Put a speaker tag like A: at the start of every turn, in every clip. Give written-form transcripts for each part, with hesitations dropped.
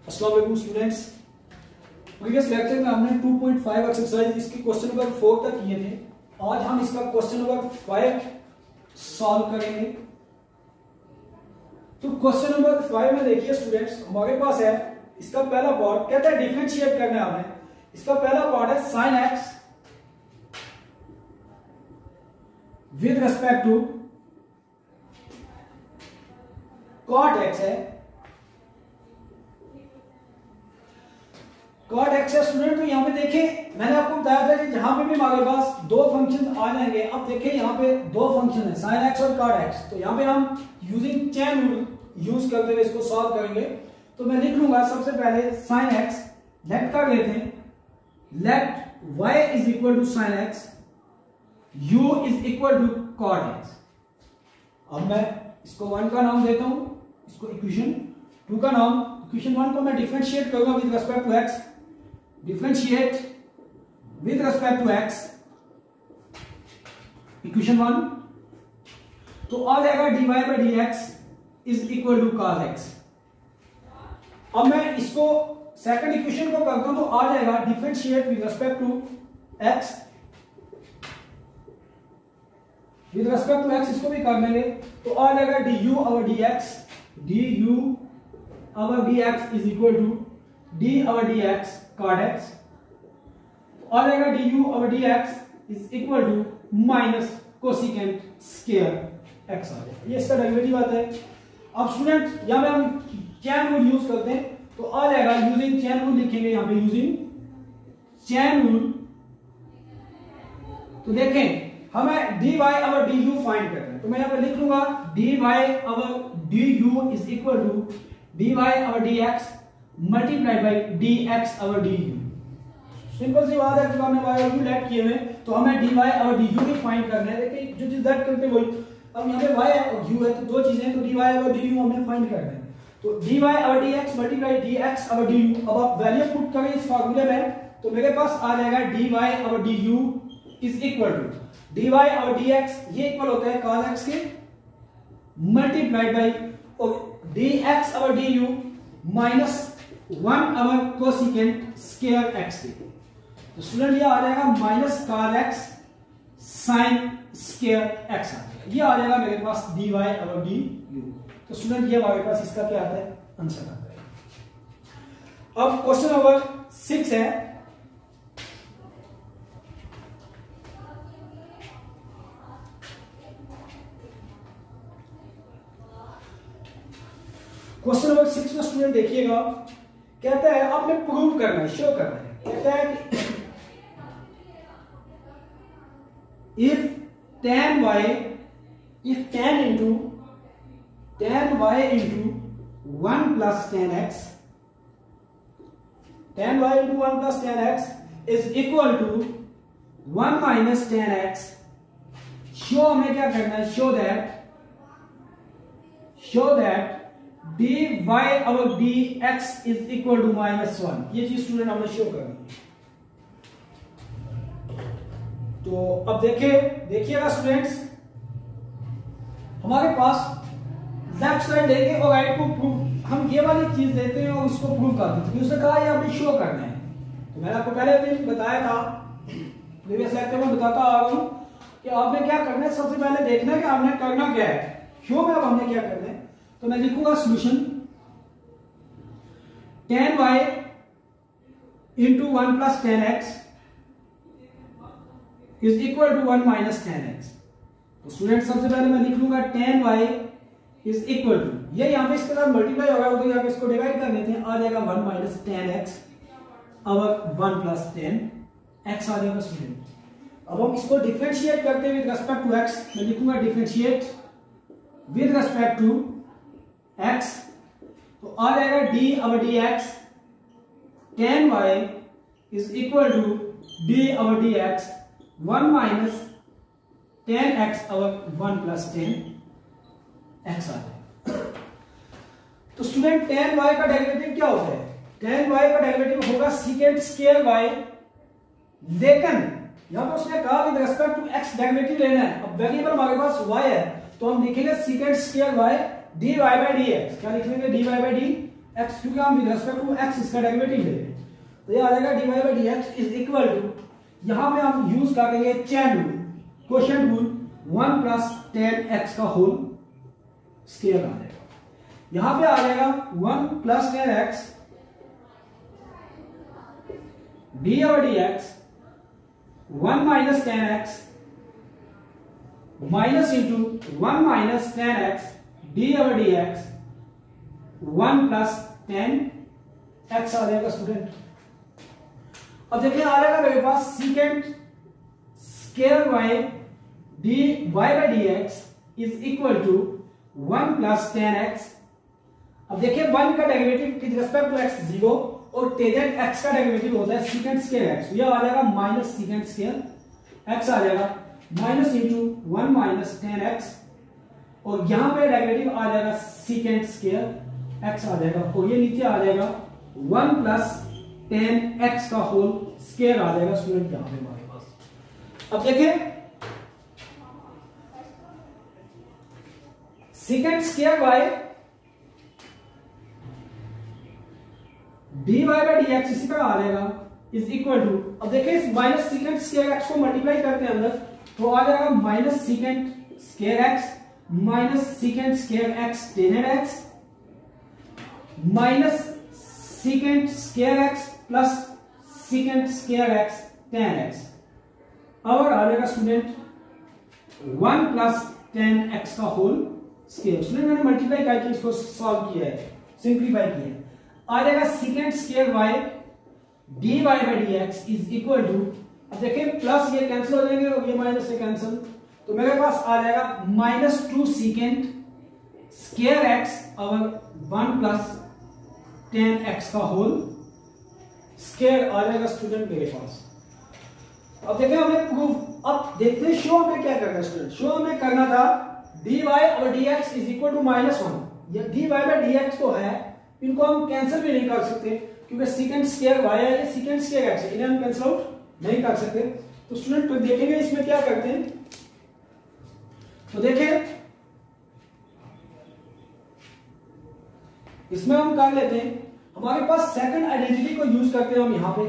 A: अस्सलाम वालेकुम students. Previous lecture में हमने 2.5 एक्सरसाइज इसके क्वेश्चन नंबर 4 तक किए थे। आज हम इसका क्वेश्चन नंबर 5 सॉल्व करेंगे। तो क्वेश्चन नंबर 5 में देखिए स्टूडेंट्स, हमारे पास है इसका पहला पार्ट, कहता है डिफरेंशिएट करना है हमें। इसका पहला पार्ट है sin x with respect to cot x है। cot x है स्टूडेंट। तो यहां पे देखिए मैंने आपको बताया था कि जहां पे भी हमारे पास दो फंक्शन आ जाएंगे। अब देखिए यहां पे दो फंक्शन है sin x और cot x। तो यहां पे हम यूजिंग चेन रूल यूज करते हुए इसको सॉल्व करेंगे। तो मैं लिख लूंगा सबसे पहले sin x, लेट कर लेते हैं, let y is equal to sin x, u is equal to cot x। अब मैं इसको 1 का नाम देता हूं, इसको इक्वेशन 2 का नाम। इक्वेशन 1 को मैं डिफरेंशिएट करूंगा with respect to x, differentiate with respect to x equation 1। तो आ जाएगा dy by dx is equal to cos x। अब मैं इसको सेकंड इक्वेशन को करता हूं तो आ जाएगा differentiate with respect to x, with respect to x इसको भी कर लेंगे। तो आ जाएगा du over dx, du over dx is equal to d over dx cot x। तो आ जाएगा du over dx is equal to minus cosecant square x आ जाएगा। ये इसका डेरिवेटिव आता है। अब स्टूडेंट यहां पे हम चेन रूल यूज करते हैं तो आ जाएगा यूजिंग चेन रूल लिखेंगे यहां पे यूजिंग चेन रूल। तो देखें हमें dy over du फाइंड करना है। तो मैं यहां पे लिख लूंगा dy over du is equal to dy over dx multiplied by dx over du। Simple सी बात है कि हमने y और u लेट किए हुए तो हमें dy over du भी फाइंड करना है। देखिए जो चीज लेट करते वही। अब यहां पे y है और u है तो दो चीजें हैं, तो dy over du हमें फाइंड करना है। तो dy over dx multiply dx over du। अब आप वैल्यू पुट करें इस फार्मूले में तो मेरे पास आ जाएगा dy over du is equal to dy over dx, ये इक्वल होता है cos x के multiplied by dx over du minus 1 over cosecant square x के। तो स्टूडेंट ये आ जाएगा minus cos x sin square x आ जाएगा। ये आ जाएगा मेरे पास dy over du। तो स्टूडेंट ये हमारे पास इसका क्या आता है, आंसर आता है। अब क्वेश्चन नंबर 6 है। क्वेश्चन नंबर 6 में स्टूडेंट देखिएगा, कहता है आपने प्रूव करना है, शो करना है। कहता है कि if tan y into 1 plus tan x, tan y into 1 plus tan x is equal to 1 minus tan x, show हमें क्या करना है, show that dy over dx is equal to minus 1। ये चीज स्टूडेंट हमने शो करनी है। तो अब देखिएगा स्टूडेंट्स, हमारे पास लेफ्ट साइड लेके और राइट को प्रूव, हम ये वाली चीज देते हैं और इसको प्रूव कर देते हैं। उसने कहा ये आपने शो करना है। तो मैंने आपको पहले दिन बताया था, प्रीवियस लेक्चर में बताता आ रहा हूं कि आपने क्या करना है। सबसे पहले देखना है कि आपने करना क्या है। शो में अब हमने क्या करना है, तो मैं लिखूंगा solution tan y into 1 plus tan x is equal to 1 minus tan x। तो स्टूडेंट सबसे पहले मैं लिख लूंगा tan y is equal to, ये यहां पे इसके साथ मल्टीप्लाई होगा तो यहां पे इसको डिवाइड कर लेते हैं। आ जाएगा 1 minus tan x over 1 plus tan x आ जाएगा स्टूडेंट। अब हम इसको डिफरेंशिएट करते हैं विद रिस्पेक्ट टू x। मैं लिखूंगा differentiate with respect to x। तो आ जाएगा d over dx tan y is equal to d over dx 1 minus tan x over 1 plus tan x आ जाएगा। तो स्टूडेंट tan y का डेरिवेटिव क्या होता है, tan y का डेरिवेटिव होगा secant स्क्वायर y। लेकिन यहां पर उसने कहा with respect to x derivative लेना है। अब वेरिएबल हमारे पास y है तो हम लिखेंगे secant square y dy by dx। क्या लिखेंगे, dy by एक्स, क्योंकि हम विद रिस्पेक्ट टू एक्स इसका डेरिवेटिव ले रहे हैं, तो ये आ जाएगा dy by D x is equal to, यहां पे हम यूज करेंगे chain rule, quotient rule, 1 plus 10x का होल स्क्वायर आ जाएगा। यहां पे आ जाएगा 1 plus 10x dy by D X 1 minus 10x minus into 1 minus 10x dy by D X 1 plus 10x आ जाएगा स्टूडेंट। अब देखिए आ जाएगा मेरे पास secant square Y D Y by D x is equal to 1 plus 10x। अब देखिए 1 का derivative with respect to x 0 और टेंजेंट x का डेरिवेटिव होता है सीकेंट स्क्वायर x, यह आ जाएगा माइनस सीकेंट स्क्वायर x आ जाएगा माइनस इंटू 1 माइनस 10x, और यहां पे डेरिवेटिव आ जाएगा सीकेंट स्क्वायर x आ जाएगा, और ये नीचे आ जाएगा 1 प्लस 10x का होल स्क्वायर आ जाएगा स्टूडेंट यहां पे हमारे पास। अब देखिए secant square Y D Y by D X इसी का आ जाएगा इज इक्वल टू, अब देखिए इस माइनस सीकेंट स्क्वायर एक्स को मल्टीप्लाई करते हैं अंदर, तो आ जाएगा minus secant square x minus secant square x ten x minus secant square x plus secant square x ten x. और आ जाएगा स्टूडेंट 1 प्लस 10x का होल स्क्वायर। स्टूडेंट मैंने मल्टीप्लाई करके इसको सॉल्व किया है, सिंप्लीफाई किया है। आ जाएगा secant square Y D Y by D x is equal to, अब देखिए प्लस ये कैंसिल हो जाएंगे और ये माइनस से कैंसिल, तो मेरे पास आ जाएगा माइनस 2 सीकेंट स्क्वायर एक्स और 1 प्लस 10x का होल स्क्वायर आ जाएगा स्टूडेंट मेरे पास। अब देखिए हमने प्रूफ, अब देखते हैं शो हमें क्या करना है स्टूडेंट। शो हमें करना था dy और dx इज इक्वल टू -1। ये dy बाई dx तो है, इनको हम कैंसिल भी नहीं कर सकते क्योंकि सीकेंट स्क्वायर y है, ये सीकेंट स्क्वायर x है, इन्हें हम कैंसिल आउट नहीं कर सकते। तो स्टूडेंट तो देखेंगे इसमें क्या करते हैं, तो देखिए इसमें हम कर लेते हैं, हमारे पास सेकंड आइडेंटिटी को यूज करते हैं हम यहाँ पे।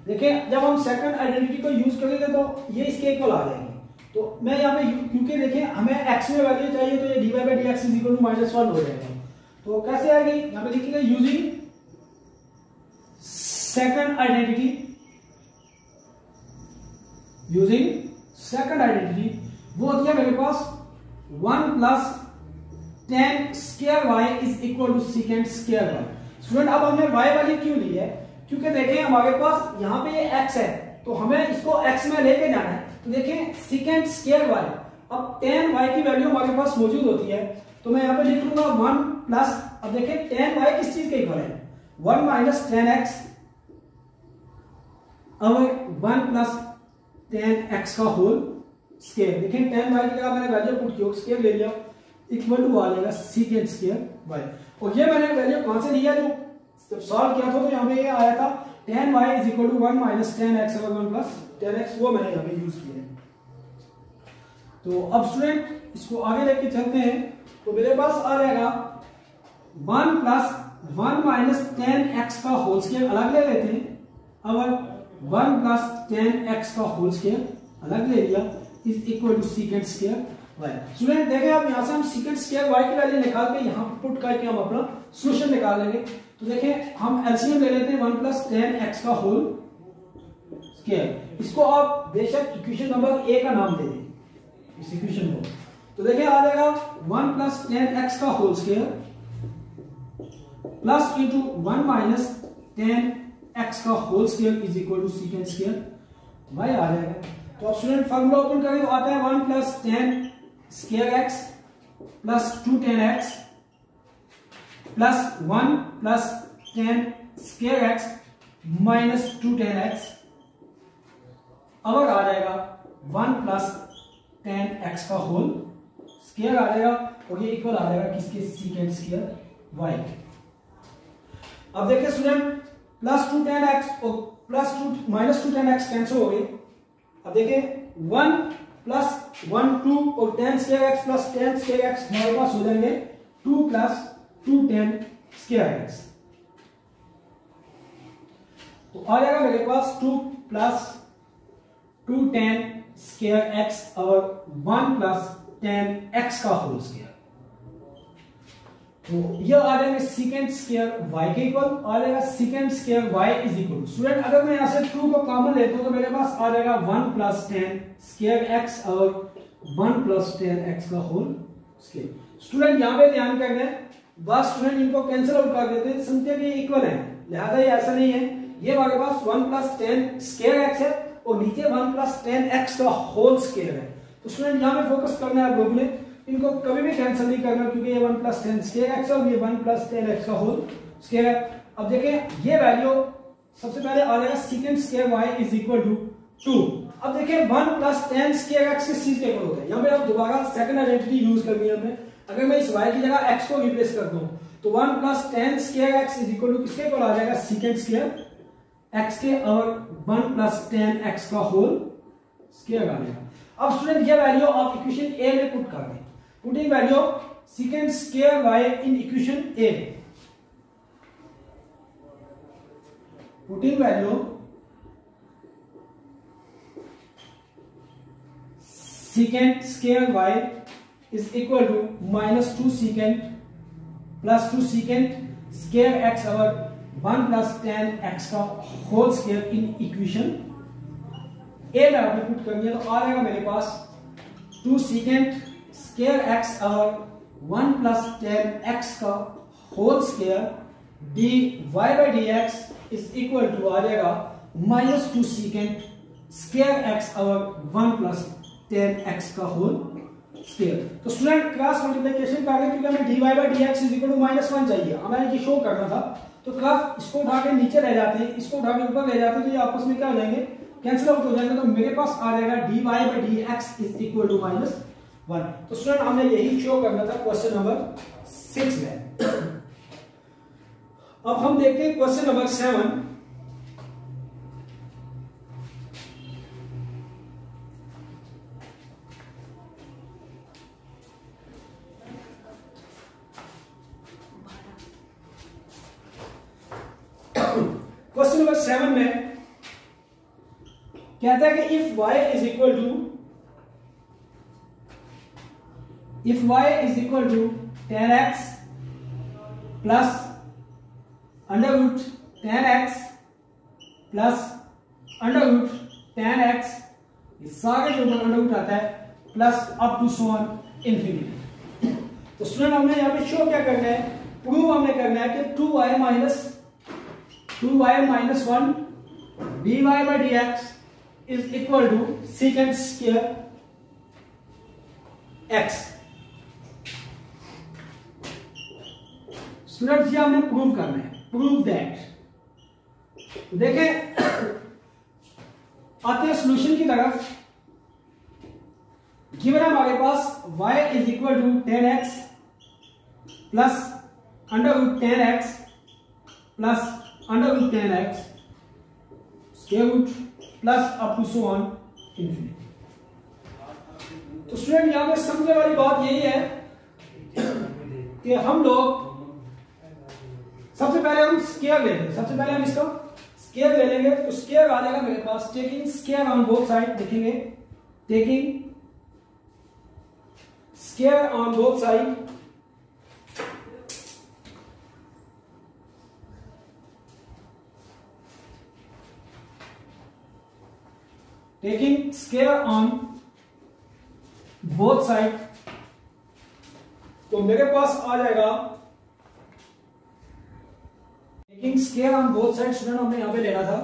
A: देखिए जब हम सेकंड आइडेंटिटी को यूज करेंगे तो ये इसके इक्वल आ जाएंगे। तो मैं यहाँ पे क्योंकि देखिए हमें x में वैल्यू चाहिए, तो ये dy by D x is equal to -1 हो जाएगा। तो कैसे आएगी, यहाँ पे लिखिएगा using second identity, using second identity वो होती है मेरे पास 1 plus 10 square y is equal to secant square y। Student अब हमने y वाली क्यों ली है, क्योंकि देखिए हमारे पास यहाँ पे ये x है, तो हमें इसको x में लेके जाना है। तो देखिए सीकेंट स्क्वायर y, अब 10y की वैल्यू हमारे पास मौजूद होती है, तो मैं यहाँ पे लिख लूंगा 1 प्लस, अब देखिए 10y किस चीज के इक्वल है, 1 माइनस 10x, अब 1 प्लस 10x का होल स्क्वायर। देखिए 10y की जगह मैंने वैल्यू पुट की, स्क्वायर ले लिया, इक्वल टू आ जाएगा सीकेंट स्क्वायर y। और ये मैंने वैल्यू कहां से लिया, जो जब सॉल्व किया था तो यहाँ पे ये आया था 10y is equal to 1 minus 10x और 1 प्लस 10x, वो मैंने यहाँ पे यूज किया है। तो अब स्टूडेंट इसको आगे लेके चलते हैं, तो मेरे पास आ जाएगा 1 प्लस 1 माइनस 10x का होल स्क्वायर अलग ले लेते हैं, अब 1 प्लस 10x का होल स्क्वायर अलग ले लिया is equal to secant square y। Student देखें आप यहां से हम सीकेंट स्क्वायर y की वैल्यू निकाल के यहां पुट करके हम अपना सॉल्यूशन निकाल लेंगे। तो देखें हम एलसीएम ले लेते हैं 1 प्लस 10x का होल स्क्वायर, इसको आप बेशक इक्वेशन नंबर ए का नाम दे दें इस इक्वेशन को। तो देखिए आ जाएगा 1 प्लस 10x का whole square plus into 1 minus 10x का whole square is equal to secant square y आ जाएगा। तो अब स्टूडेंट फार्मूला ओपन करें तो आता है 1 plus 10 square x plus 2 10x plus 1 plus 10 square x minus 2 10x, अब आ जाएगा 1 प्लस 10x का होल स्क्वायर आ जाएगा, और ये इक्वल आ जाएगा किसके, सीकेंट स्क्वायर y। अब देखिए स्टूडेंट प्लस 2 10x और प्लस 2 माइनस 2 10x कैंसिल हो गए। अब देखिए 1 प्लस 1 2 और 10 square x plus 10 square x हमारे पास हो जाएंगे 2 प्लस 2 10 स्क्वायर एक्स। तो आ जाएगा मेरे पास 2 प्लस 2 tan स्क्वायर x और 1 प्लस tan x का होल स्क्वायर। तो ये आ जाएगा सेकेंड स्क्वायर y के इक्वल, आ जाएगा second square y is equal. Student अगर मैं यहां से 2 को कॉमन लेता हूं तो मेरे पास आ जाएगा 1 प्लस tan स्क्वायर x और 1 प्लस tan x का होल स्क्वायर। स्टूडेंट यहां पे ध्यान करना है, बस स्टूडेंट इनको कैंसिल आउट कर देते हैं, समझते कि इक्वल है, लिहाजा ये ऐसा नहीं है। ये हमारे पास 1 प्लस tan स्क्वायर x है और नीचे 1 प्लस tan x का होल स्क्वायर है। तो स्टूडेंट यहां पे फोकस करना है आप लोगों ने, इनको कभी भी कैंसिल नहीं करना क्योंकि ये 1 प्लस tan स्क्वायर x और ये 1 प्लस tan x का होल स्क्वायर है। अब देखें ये वैल्यू सबसे पहले आ जाएगा second square y is equal to 2। अब देखें 1 प्लस tan स्क्वायर x किस चीज के इक्वल होता है, यहां पे आप दोबारा सेकंड आइडेंटिटी यूज करनी है हमें। अगर मैं इस y की जगह x को रिप्लेस कर दूं तो 1 plus tan square x is equal to किसके इक्वल आ जाएगा, सेकंड स्क्वायर x के और 1 प्लस tan x का होल स्क्वायर आ जाएगा। अब स्टूडेंट ये वैल्यू आप इक्वेशन ए में पुट कर दें, putting value of secant square y in equation A. Putting value secant square y is equal to minus 2 secant plus 2 secant square x over 1 plus tan x का whole square in equation A में आपने put करनी है। तो आ जाएगा मेरे पास 2 secant square x और 1 प्लस tan x का whole square dy by dx is equal to आ जाएगा माइनस 2 सेकेंड स्क्वायर x और 1 प्लस tan x का होल स्क्वायर। तो स्टूडेंट क्रॉस मल्टीप्लिकेशन कर रहे हैं क्योंकि हमें dy by dx is equal to -1 चाहिए, हमें ये शो करना था। तो क्रॉस इसको उठा के नीचे ले जाते हैं, इसको उठा के ऊपर ले जाते हैं, तो ये आपस में क्या हो जाएंगे, कैंसिल आउट हो जाएंगे। तो मेरे पास आ जाएगा dy by dx is equal to -1। तो स्टूडेंट हमें यही शो करना था क्वेश्चन नंबर 6 में। अब हम देखते हैं क्वेश्चन नंबर 7। क्वेश्चन नंबर 7 में कहता है कि if y is equal to if y is equal to tan x plus under root tan x plus under root tan x, इस सारे के ऊपर अंडर रूट आता है plus up to so on infinity. तो स्टूडेंट हमने यहाँ पे शो क्या करना है, प्रूव हमने करना है कि 2y minus 1 dy by dx is equal to second square x। Students ये हमने प्रूव करना है, प्रूव दैट। देखें आते हैं सॉल्यूशन की तरफ। गिवन है हमारे पास y is equal to tan x plus under root tan x plus under root tan x square root plus up to so on infinity. तो स्टूडेंट यहां पे समझने वाली बात यही है कि हम लोग सबसे पहले हम स्क्वायर ले लेंगे, सबसे पहले हम इसका स्क्वायर ले लेंगे। तो स्क्वायर आ जाएगा मेरे पास taking square on both side, लिखेंगे taking square on both side taking square on both side. तो मेरे पास आ जाएगा taking square on both side, student हमने यहां पे लेना था।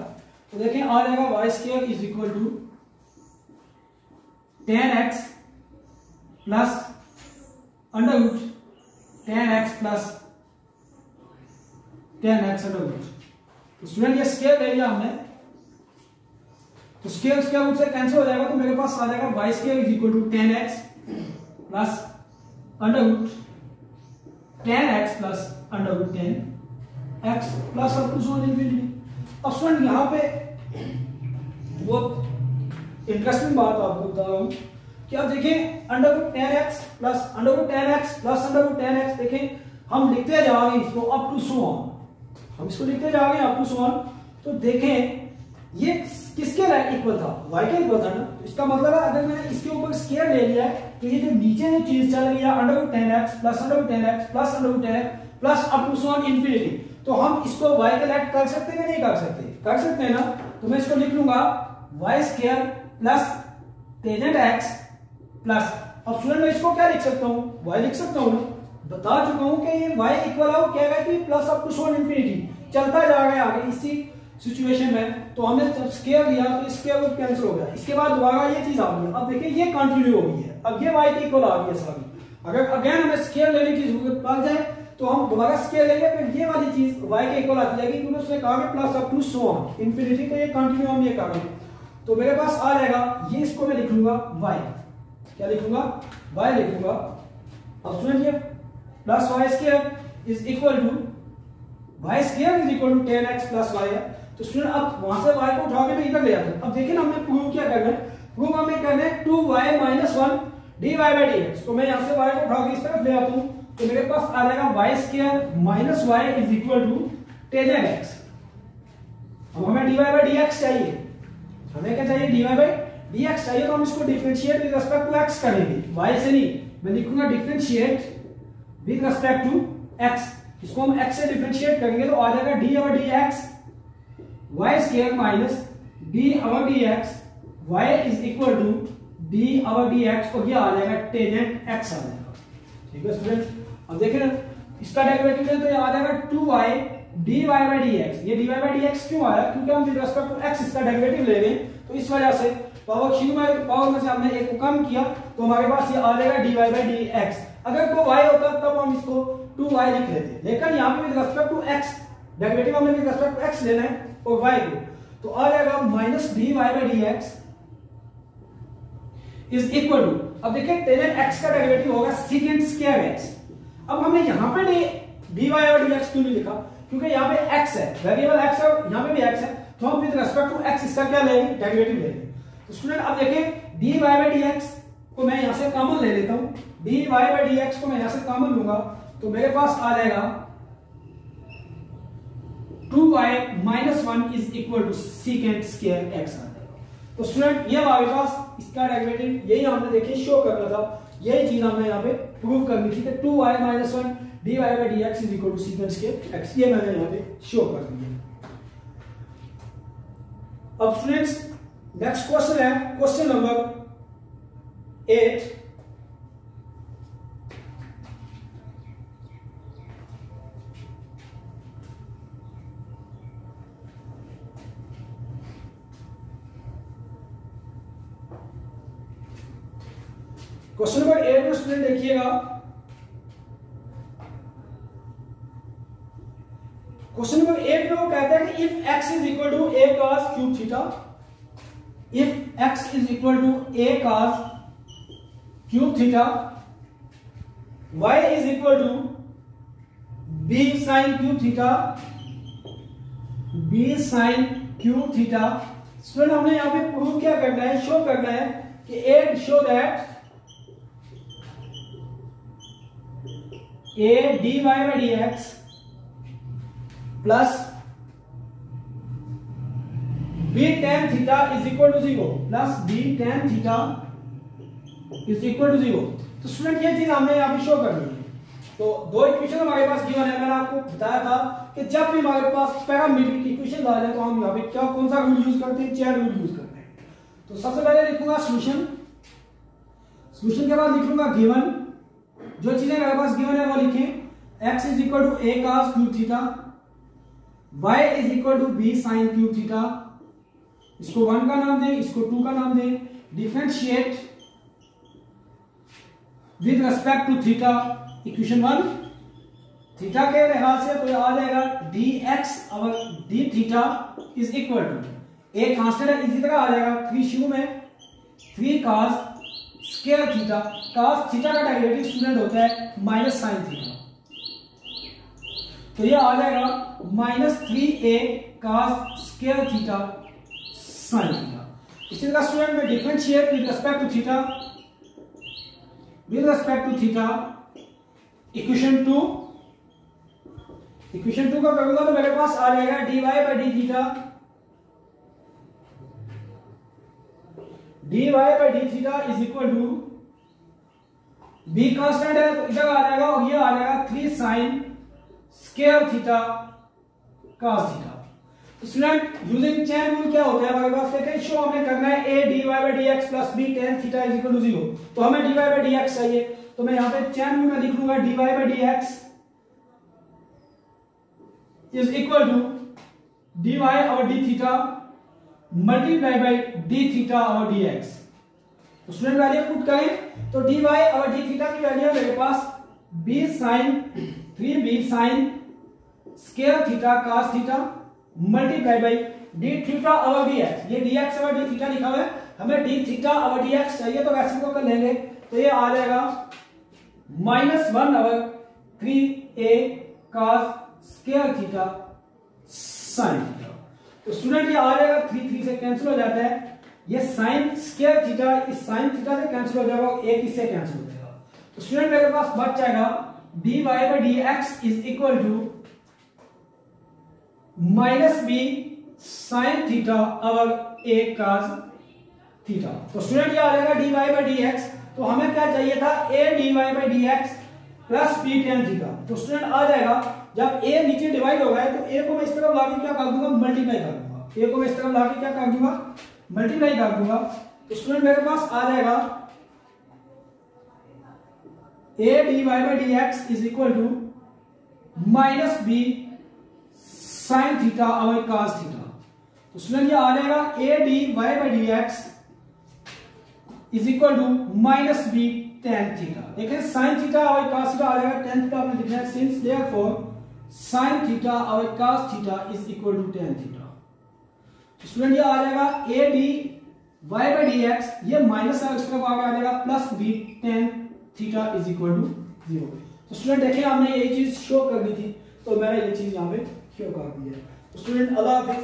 A: तो देखें आ जाएगा Y square is equal to tan x plus under root tan x plus tan x under root. तो स्टूडेंट ये स्क्वायर ले लिया हमने, तो स्क्वायर स्क्वायर रूट से कैंसिल हो जाएगा। तो मेरे पास आ जाएगा Y square is equal to tan x plus under root tan x plus under root tan x plus up to so on infinity. अब स्टूडेंट यहां पे बहुत इंटरेस्टिंग बात आपको बता रहा हूं कि आप देखें under root tan x plus under root tan x plus under root tan x, देखें हम लिखते जाएंगे इसको अप टू सो ऑन, हम इसको लिखते जाएंगे अप टू सो ऑन। तो देखें ये किसके इक्वल था, y के इक्वल था ना। तो इसका मतलब है अगर मैंने इसके ऊपर स्क्वायर ले लिया है तो ये जो नीचे जो चीज चल रही है √10x plus √10x plus √10x plus up to so on infinity, तो हम इसको y के लेट कर सकते हैं नहीं कर सकते, कर सकते हैं ना। तो मैं इसको लिख लूंगा y² plus tangent x plus, अब स्टूडेंट मैं इसको क्या लिख सकता हूँ, y लिख सकता हूँ, बता चुका हूं कि ये y इक्वल हो क्या है कि plus up to so on infinity चलता जा रहा है आगे इसी सिचुएशन में। तो हमने जब स्क्वायर लिया तो स्क्वायर रूट कैंसिल हो गया, इसके बाद दोबारा ये चीज आ गई। अब देखिए ये कंटिन्यू हो गई है, अब ये y के इक्वल आ गई है सारी। अगर अगेन हमें स्क्वायर लेने की जरूरत पड़ जाए तो हम दोबारा स्क्वायर लेंगे, फिर ये वाली चीज y के इक्वल आती जाएगी क्योंकि उसने कहा कि plus up to so on infinity, तो ये कंटिन्यू हम ये करेंगे। तो मेरे पास आ जाएगा ये, इसको मैं लिख लूंगा y, क्या लिखूंगा y लिखूंगा। अब स्टूडेंट ये plus y² is equal to y² is equal to 10x plus y है। तो स्टूडेंट अब वहां से y को उठा के इधर ले आते हैं। अब देखिए ना हमने प्रूव क्या करना है, प्रूव हमें करना है 2y - 1 dy/dx। तो मैं यहां से y को उठा के इस तरफ ले आता हूं, तो मेरे पास आ जाएगा y² - y is equal to 10x। अब हमें dy/dx चाहिए, हमें क्या चाहिए dy/dx चाहिए, तो हम इसको differentiate with respect to x करेंगे, y से नहीं। मैं लिखूंगा differentiate with respect to x, इसको हम x से डिफरेंशिएट करेंगे तो आ जाएगा d/dx y² minus d/dx y is equal to d/dx, और ये आ जाएगा टेंजेंट x आ जाएगा। ठीक है स्टूडेंट, अब देखें ना इसका डेरिवेटिव है तो ये आ जाएगा 2y dy/dx। ये dy/dx क्यों आया, क्योंकि हम विद रिस्पेक्ट टू x इसका डेरिवेटिव ले रहे हैं, तो इस वजह से पावर क्यू में पावर में से हमने एक को कम किया तो हमारे पास ये आ जाएगा dy/dx। अगर को y होता तब हम इसको 2y लिख लेते, लेकिन यहाँ पे with respect to x derivative हमने विद रिस्पेक्ट टू x लेना है और y को, तो आ जाएगा minus dy/dx is equal to, अब देखिए टेंजेंट x का डेरिवेटिव होगा सेकंड स्क्वायर x। अब हमने यहां पे dy/dx क्यों नहीं लिखा, क्योंकि यहां पे x है, वेरिएबल x है और यहां पे भी x है, तो हम विद रिस्पेक्ट टू x इसका क्या लेंगे डेरिवेटिव लेंगे। तो स्टूडेंट अब देखिए dy/dx को मैं यहां से कॉमन ले लेता हूं, dy/dx को मैं यहां से कॉमन लूंगा तो मेरे पास आ जाएगा 2y - 1 is equal to second square x आ जाएगा। तो स्टूडेंट ये हमारे पास इसका डेरिवेटिव यही हमने देखिए शो करना था, यही चीज हमने यहाँ पे प्रूव करनी थी कि 2y - 1 dy/dx is equal to second square x, ये मैंने यहाँ पे शो कर दिया। अब स्टूडेंट्स नेक्स्ट क्वेश्चन है क्वेश्चन नंबर 8। क्वेश्चन नंबर 8 में स्टूडेंट देखिएगा, क्वेश्चन नंबर 8 में वो कहता है कि if x is equal to a cos cube theta, if x is equal to a cos cube theta, y is equal to b sin cube theta, b sin cube theta. Student हमने यहां पे prove क्या करना है, show करना है कि a show that a dy/dx plus b tan theta is equal to 0 plus b tan theta is equal to 0। तो स्टूडेंट ये चीज हमने यहां पे शो करनी है। तो दो इक्वेशन हमारे पास गिवन है, मैंने आपको बताया था कि जब भी हमारे पास पैरामीट्रिक इक्वेशन आ जाए तो हम यहां पे क्या कौन सा रूल यूज करते हैं, चेन रूल यूज करते हैं। तो सबसे पहले लिखूंगा सॉल्यूशन, सॉल्यूशन के बाद लिखूंगा गिवन, जो चीजें मेरे पास गिवन है वो लिखें, x is equal to a cos cube theta, y is equal to b sin cube theta, इसको 1 का नाम दें, इसको 2 का नाम दें, differentiate with respect to theta, equation 1 theta के लिहाज से तो आ जाएगा dx और d theta is equal to एक कांस्टेंट है, इसी तरह आ जाएगा 3 शुरू में 3 cos square theta, cos theta का डेरिवेटिव स्टूडेंट होता है माइनस sin थीटा, तो ये आ जाएगा -3a cos square theta sin theta. इसी तरह स्टूडेंट में differentiate with respect to theta, with respect to theta, equation 2 equation 2 का करूंगा तो मेरे पास आ जाएगा dy by d theta, dy by d theta is equal to, b constant है तो इधर आ जाएगा और ये आ जाएगा 3 sine square theta cos theta. तो स्टूडेंट यूजिंग चेन रूल क्या होता है हमारे पास, देखें शो हमें करना है a dy by D x plus b tan theta is equal to 0, तो हमें dy बाई डी एक्स चाहिए, तो मैं यहां पे चेन रूल में लिख लूंगा dy by D x is equal to dy और d theta multiply by d theta और dx। तो स्टूडेंट वैल्यू पुट करें तो dy और d थीटा की वैल्यू मेरे पास b sin 3b sin square theta cos theta multiply by d theta और dx। ये dx और d थीटा लिखा हुआ है, हमें d थीटा और dx चाहिए तो वैसे को कर लेंगे, तो ये आ जाएगा -1/3a cos square theta sin theta. तो स्टूडेंट ये आ जाएगा 3 से कैंसिल हो जाता है, ये sin स्क्वायर थीटा इस sin थीटा से कैंसिल हो जाएगा, एक इससे कैंसिल हो जाएगा। तो स्टूडेंट मेरे पास बच जाएगा dy by dx is equal to -b sin theta और a cos थीटा। तो स्टूडेंट ये आ जाएगा dy बाई dx, तो हमें क्या चाहिए था a dy by dx plus b tan theta. तो स्टूडेंट आ जाएगा जब a नीचे डिवाइड होगा तो a को मैं इस तरफ लाके क्या कर दूंगा, मल्टीप्लाई कर दूंगा, a को मैं इस तरफ लाके क्या कर दूंगा, मल्टीप्लाई कर दूंगा। तो स्टूडेंट मेरे पास आ जाएगा a dy by dx is equal to -b sin theta और cos थीटा। तो स्टूडेंट ये आ जाएगा a dy by dx is equal to -b tan theta. देखिए sin थीटा और cos थीटा आ जाएगा, tan थीटा हमने लिखना है, सिंस देयरफॉर sin थीटा और cos थीटा is equal to tan theta. तो स्टूडेंट ये आ जाएगा a dy बाई dx, ये माइनस है इसका आगे आ जाएगा plus b tan theta is equal to 0। तो स्टूडेंट देखिए हमने ये चीज शो कर दी थी, तो मैंने ये चीज यहाँ पे शो कर दी है। तो स्टूडेंट अल्लाह हाफिज।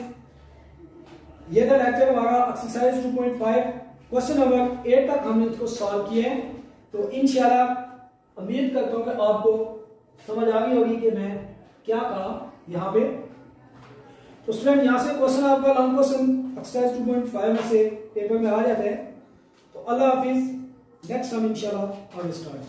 A: ये था लेक्चर हमारा एक्सरसाइज 2.5 क्वेश्चन नंबर 8 तक हमने इसको सॉल्व किया है। तो इंशाल्लाह उम्मीद करता हूँ कि आपको समझ आ गई होगी कि मैं क्या कहा यहाँ पे। तो स्टूडेंट यहाँ से क्वेश्चन आपका लॉन्ग क्वेश्चन एक्सरसाइज 2.5 में से पेपर में आ जाता है। तो अल्लाह हाफिज, नेक्स्ट टाइम इंशाल्लाह और स्टार्ट